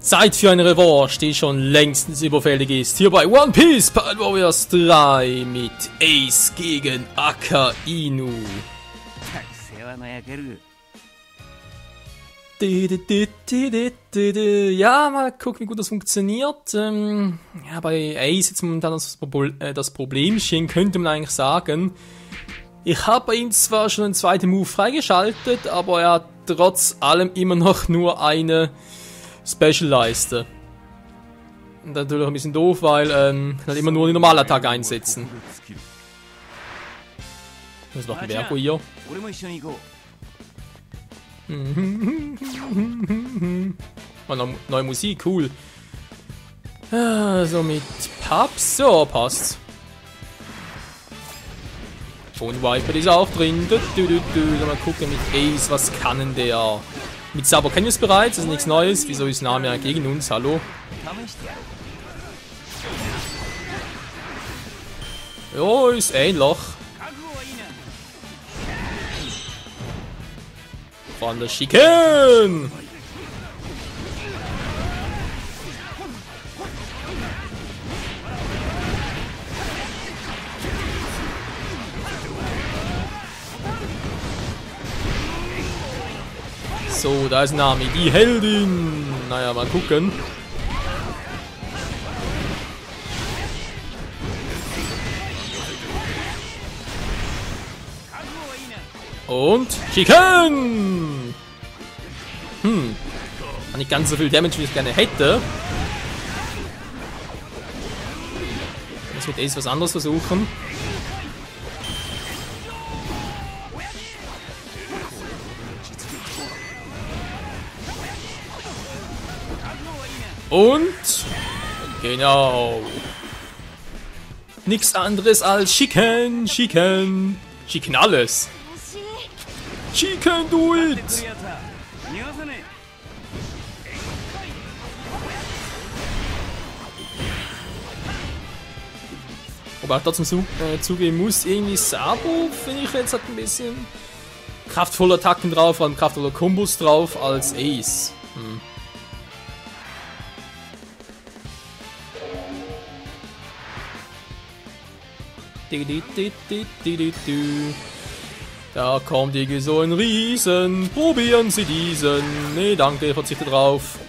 Zeit für eine Revanche, die schon längstens überfällig ist. Hier bei One Piece Pirate Warriors 3 mit Ace gegen Akainu. Ja, mal gucken, wie gut das funktioniert. Ja, bei Ace jetzt momentan das Problemchen, könnte man eigentlich sagen. Ich habe bei ihm zwar schon einen zweiten Move freigeschaltet, aber er hat trotz allem immer noch nur eine Special-Leiste. Und natürlich ein bisschen doof, weil halt immer nur die Normalattacke einsetzen. Das ist noch ein Vergo hier. Oh, neue Musik, cool. So mit Paps, so passt. Und Viper ist auch drin. Mal gucken mit Ace, was kann denn der? Mit Sabo kennen wir es bereits, das ist nichts Neues. Wieso ist Nami ja gegen uns? Hallo? Jo, ist ähnlich. Von der Chicken! So, da ist Nami, die Heldin. Naja, mal gucken. Und Chicken! Hat nicht ganz so viel Damage, wie ich gerne hätte. Jetzt mit Ace was anderes versuchen. Und genau. Nichts anderes als Chicken, Chicken, Chicken alles. Chicken, do it! Wobei ich trotzdem zugeben muss, irgendwie Sabo finde ich jetzt halt ein bisschen kraftvolle Attacken drauf, vor allem kraftvolle Kombos drauf als Ace. Da kommt so ein Riesen. Probieren Sie diesen. Nee, danke, ich verzichte drauf.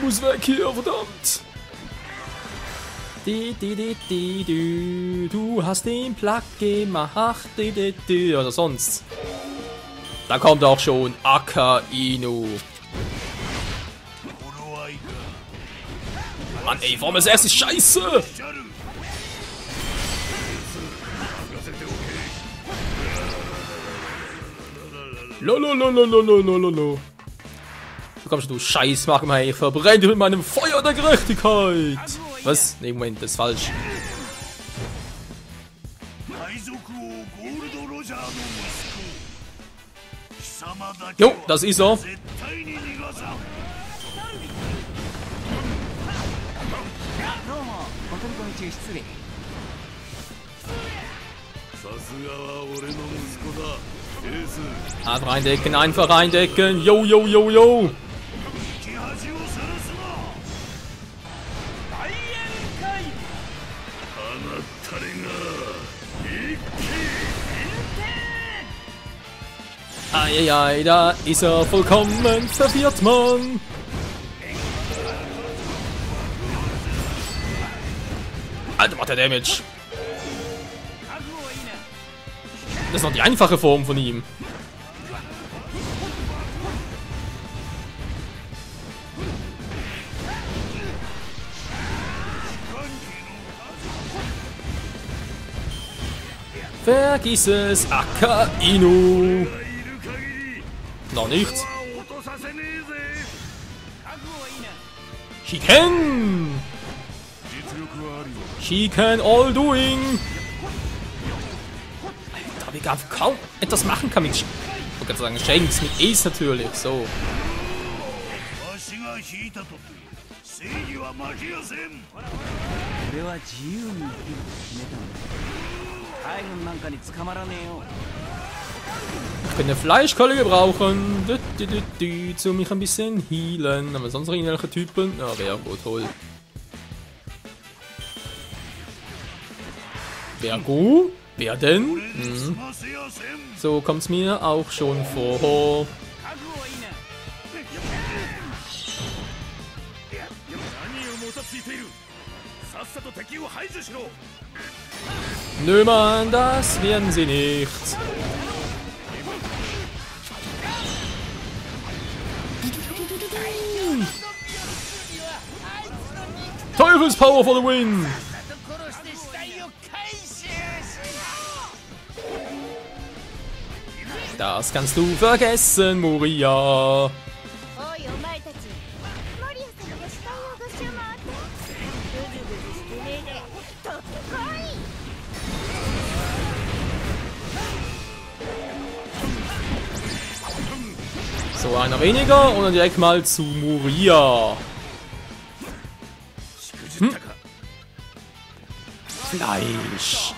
Muss weg hier, verdammt. Du hast den Plug gemacht. Oder sonst. Da kommt auch schon Akainu. Mann, ey, Formel 6 ist scheiße! Lololololololololo. Du kommst du Scheiß, mach mal, ich verbrenne dich mit meinem Feuer der Gerechtigkeit! Was? Nee, Moment, das ist falsch. Jo, das ist er. Reindecken, einfach reindecken. Jo, jo, jo, jo. Eieiei, da ist er vollkommen verwirrt, Mann. Alter, macht der Damage. Das ist noch die einfache Form von ihm. Vergiss es, Akainu. Noch nicht. Chicken! Chicken all doing! Alter, wie gar kaum etwas machen kann mit ich wollte sagen, Shanks mit Ace natürlich, so. Ich könnte eine Fleischkolle gebrauchen, um mich ein bisschen healen. Aber sonst noch irgendwelche Typen? Ja, wäre gut, toll. Wäre gut? Wer denn? So kommt's mir auch schon vor. Nö, Mann, das werden sie nicht. Teufelspower for the win! Das kannst du vergessen, Moria. So, einer weniger und dann direkt mal zu Moria. Fleisch.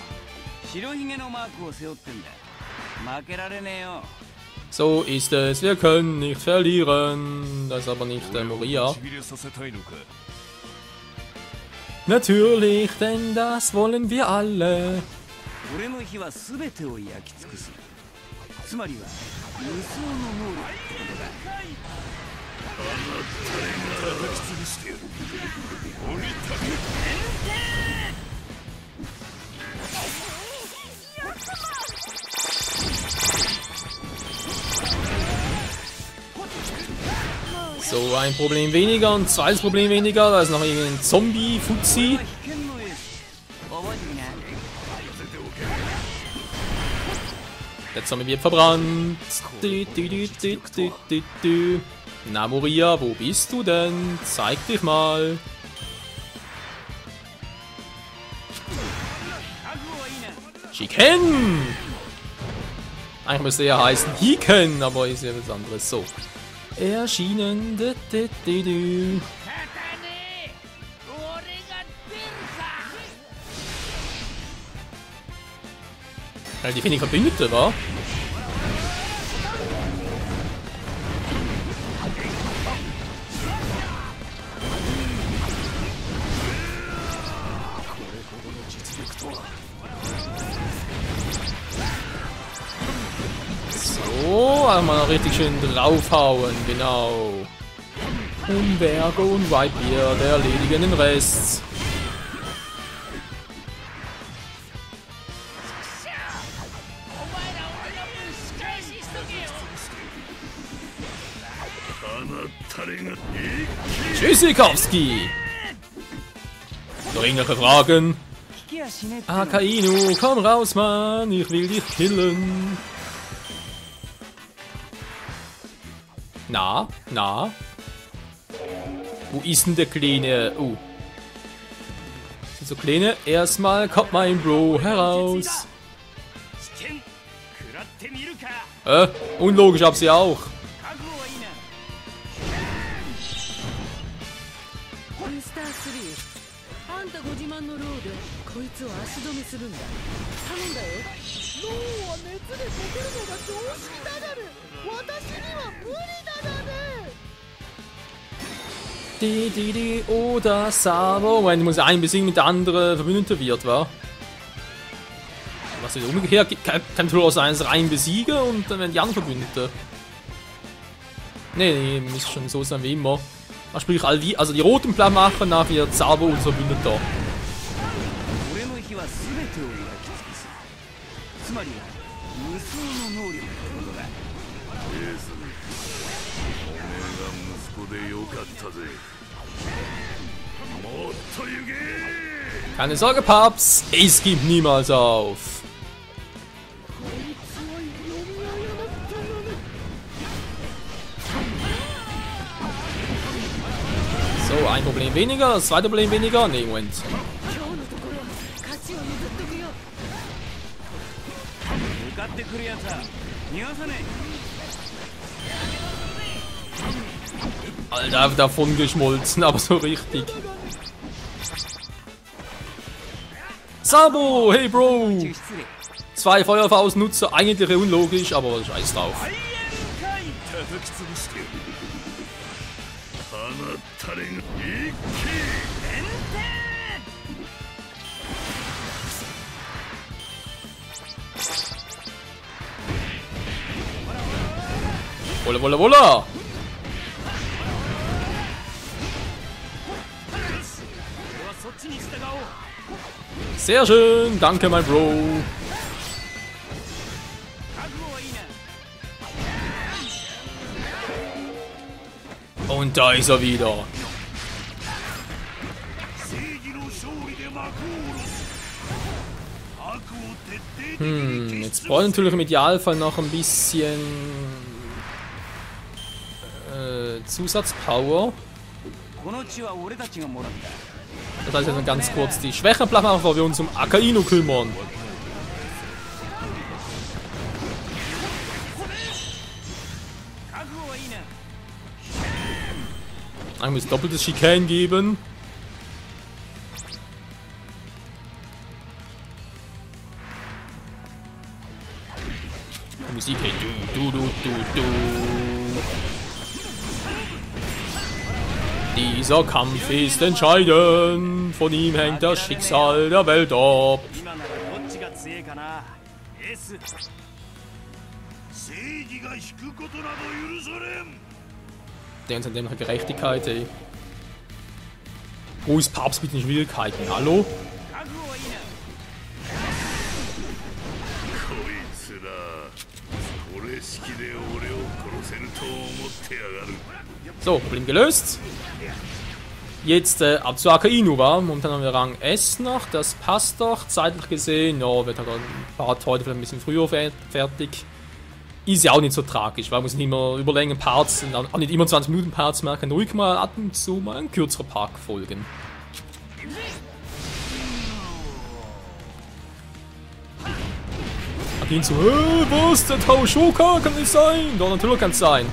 So ist es, wir können nicht verlieren. Das ist aber nicht Moria. Natürlich, denn das wollen wir alle. So, ein Problem weniger und ein zweites Problem weniger. Da ist noch irgendein Zombie-Fuzzi. Der Zombie wird verbrannt. Na, Moria, wo bist du denn? Zeig dich mal. Shiken! Eigentlich müsste er heißen Hiken, aber ist ja was anderes. So. Erschienen. Die finde ich Verbündete, wa? So, einmal richtig schön draufhauen, genau. Umberge und Whitebeard erledigen den Rest. Tschüssikowski! Noch irgendwelche Fragen? Akainu, komm raus, Mann, ich will dich killen. Na? Wo ist denn der Kleine? So Kleine, erstmal kommt mein Bro heraus. Unlogisch hab sie auch. Oder Sabo. Moment, ich muss einen besiegen mit der andere Verbündete wird, wa? Was ist umgekehrt? Kann Troll sein, dass einen besiege und dann werden die anderen Verbündete. Nee, muss schon so sein wie immer. Sprich, also die roten Plan machen, nachher Sabo und Verbündeter. Keine Sorge, Paps, es gibt niemals auf. So, ein Problem weniger, das zweite Problem weniger. Nee, Moment. Alter, davon geschmolzen, aber so richtig. Sabo, hey Bro! 2 Feuerfaustnutzer, eigentlich unlogisch, aber scheiß drauf. Wolla, wolla, wolla! Sehr schön, danke mein Bro. Und da ist er wieder. Jetzt brauche ich natürlich im Idealfall noch ein bisschen Zusatzpower. Das heißt jetzt ganz kurz die Schwächen platt machen, bevor wir uns um Akainu kümmern. Ich muss doppeltes Schikane geben. Die Musik, hey, du. Dieser Kampf ist entscheidend. Von ihm hängt das Schicksal der Welt ab. Der uns an dem Gerechtigkeit, ey. Wo ist Papst mit den Schwierigkeiten? Hallo? So, Problem gelöst. Jetzt ab zu Akainu, war. Momentan haben wir Rang S noch. Das passt doch. Zeitlich gesehen, ja, wird halt ein Part heute vielleicht ein bisschen früher fertig. Ist ja auch nicht so tragisch, weil man muss nicht immer überlängen Parts, auch nicht immer 20 Minuten Parts mehr, kann ruhig mal ab und zu mal ein kürzerer Part folgen. Akainu so, was? Der Taushoka kann nicht sein? Doch, natürlich kann es sein.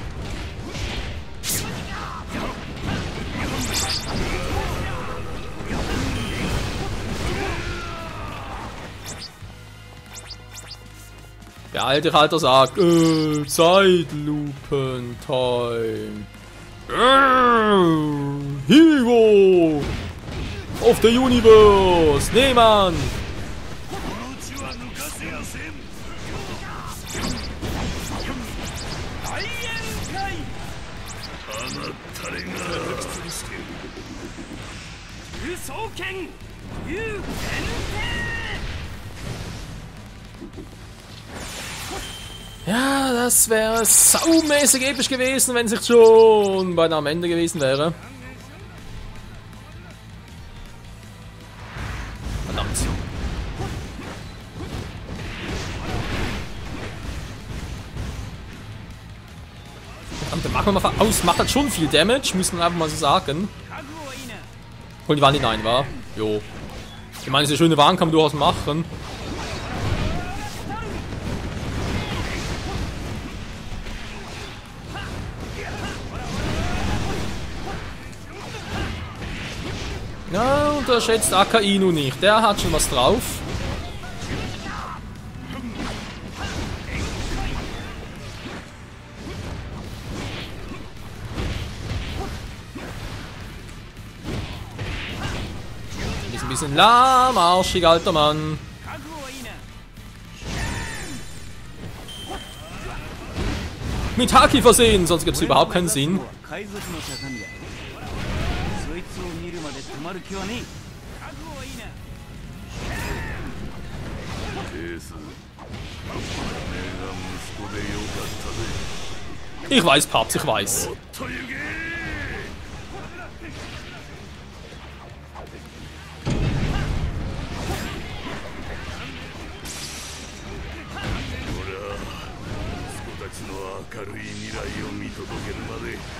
Der alte Halter sagt, Zeitlupen-Time. Hero of the Universe, Nehmen! Ja, das wäre saumäßig episch gewesen, wenn es nicht schon beinahe am Ende gewesen wäre. Verdammt. Verdammt, machen wir mal aus. Macht halt schon viel Damage, müssen wir einfach mal so sagen. Und die Wand hinein, war? Jo. Ich meine, diese schöne Waren kann man durchaus machen. Ja, unterschätzt Akainu nicht. Der hat schon was drauf. Ist ein bisschen lahmarschig, alter Mann. Mit Haki versehen, sonst gibt es überhaupt keinen Sinn. Ich weiß, Papst, ich weiß.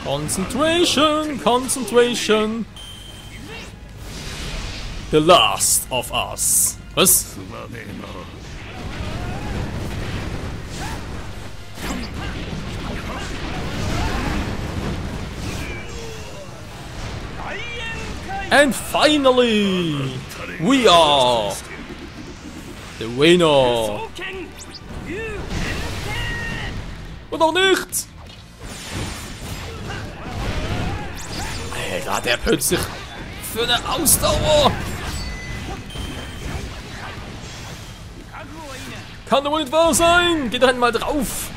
Concentration, concentration. The last of us. Was? And finally, we are The winner! Und noch nicht! Alter, der plötzlich für eine Ausdauer! Kann doch wohl nicht wahr sein! Geht doch einmal drauf!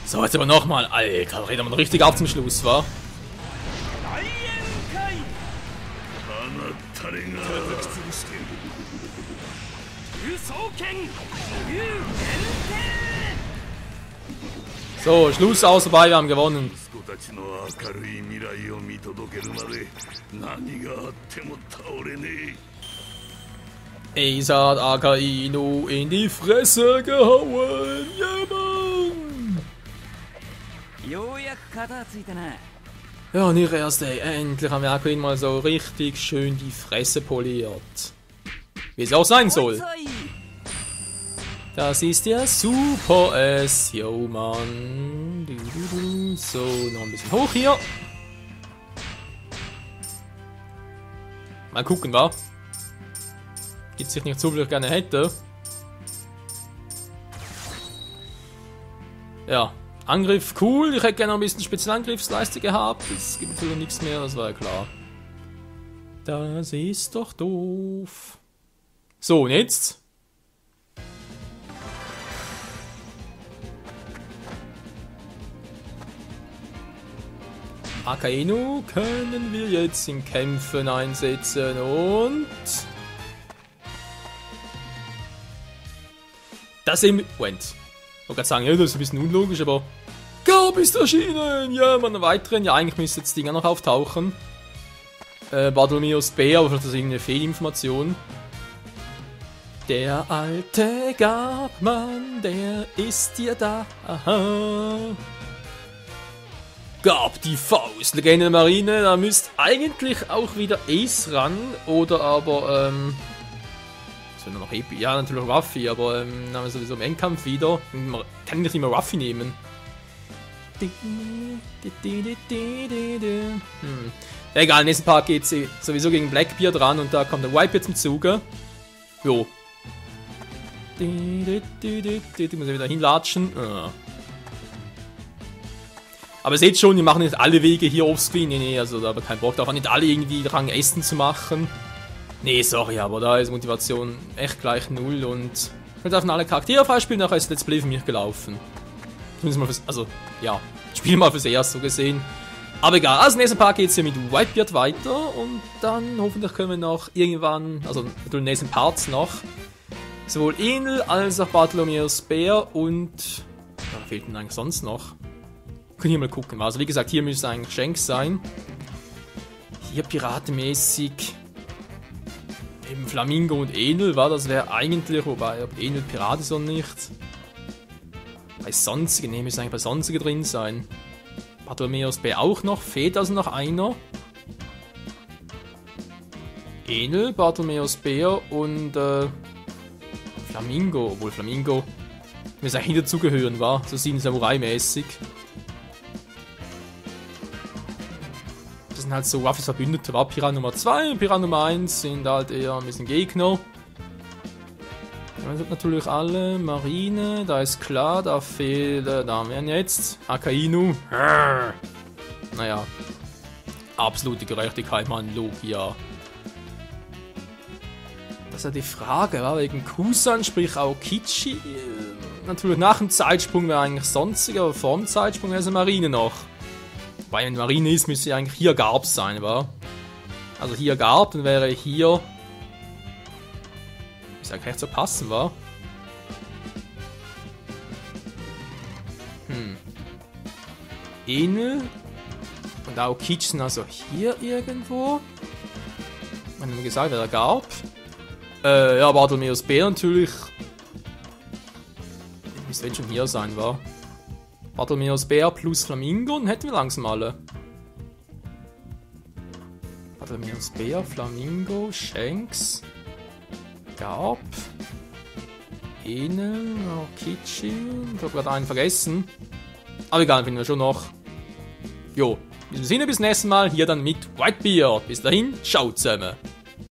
So, jetzt aber nochmal. Alter, reden wir noch richtig auf zum Schluss, wa? So, Schluss aus dabei, wir haben gewonnen. Ace hat Akainu in die Fresse gehauen. Ja, Mann. Ja, und ihr erst, ey, endlich haben wir Akainu mal so richtig schön die Fresse poliert. Wie es auch sein soll. Das ist der Super S, yo Mann. So, noch ein bisschen hoch hier. Mal gucken, wa? Gibt sich nicht so, wie ich gerne hätte. Ja, Angriff cool. Ich hätte gerne noch ein bisschen Spezialangriffsleiste gehabt. Es gibt natürlich nichts mehr, das war ja klar. Das ist doch doof. So, und jetzt? Akainu können wir jetzt in Kämpfen einsetzen und... Das eben... Moment. Ich wollte gerade sagen, ja, das ist ein bisschen unlogisch, aber... Garb ist erschienen! Ja, man weiteren. Ja, eigentlich müsste jetzt Dinger noch auftauchen. Bartholomäus Bär, aber vielleicht ist das irgendeine Fehlinformation. Der alte Garbmann, der ist dir da. Aha. Garb die Faust, Legende der Marine, da müsste eigentlich auch wieder Ace ran, oder aber, was wäre noch Epi? Ja, natürlich Ruffy, aber, dann haben wir sowieso im Endkampf wieder. Man kann nicht immer Ruffy nehmen. Egal, nächsten Part geht sie sowieso gegen Blackbeard ran und da kommt der Whitebeard zum Zuge. Jo. Die muss ja wieder hinlatschen. Aber seht schon, die machen nicht alle Wege hier offscreen. Nee, also da habe ich keinen Bock darauf, nicht alle irgendwie Rang Essen zu machen. Nee, sorry, aber da ist Motivation echt gleich null und wir dürfen alle Charaktere freispielen, nachher ist Let's Play für mich gelaufen. Mal fürs, also, ja, Spiel mal fürs Erste so gesehen. Aber egal, also nächsten Part geht es hier mit Whitebeard weiter und dann hoffentlich können wir noch irgendwann, also natürlich in nächsten Parts noch, sowohl Enel als auch Bartholomäus Bär und, was fehlt denn eigentlich sonst noch? Können hier mal gucken. Also wie gesagt, hier müsste eigentlich Shanks sein. Hier piratenmäßig eben Flamingo und Enel, war das wäre eigentlich, wobei ob Enel Pirat ist oder nicht. Bei Sonstige, ne, müsste eigentlich bei Sonstige drin sein. Bartholomäus Bär auch noch, fehlt also noch einer. Enel, Bartholomäus Bär und Flamingo, obwohl Flamingo müsste eigentlich dazugehören, war so 7 Samurai-mäßig. Das sind halt so Ruffys Verbündete, war Piranha Nummer 2 und Piranha Nummer 1 sind halt eher ein bisschen Gegner. Man sind natürlich alle, Marine, da ist klar, da fehlt, da haben wir ihn jetzt, Akainu. Naja, absolute Gerechtigkeit, Mann, Logia. Das ist ja die Frage, war wegen Kusan, sprich Aokichi. Natürlich nach dem Zeitsprung wäre eigentlich Sonstiger, aber vor dem Zeitsprung wäre es eine Marine noch. Wobei, wenn Marine ist, müsste eigentlich hier Garb sein, wa? Also hier Garb, dann wäre hier... Ist eigentlich echt so passen, wa? Enel und Aokichi sind also hier irgendwo. Man hat gesagt, wer der Garb. Ja, Bartholomäus Bär natürlich. Müsste wenn schon hier sein, wa? Bartholomäus Bär plus Flamingo, dann hätten wir langsam alle. Bartholomäus Bär, Flamingo, Shanks, Garb, Enel, Kichi. Ich habe gerade einen vergessen. Aber egal, finden wir schon noch. Jo, in diesem Sinne bis nächstes Mal. Hier dann mit Whitebeard. Bis dahin, ciao zusammen.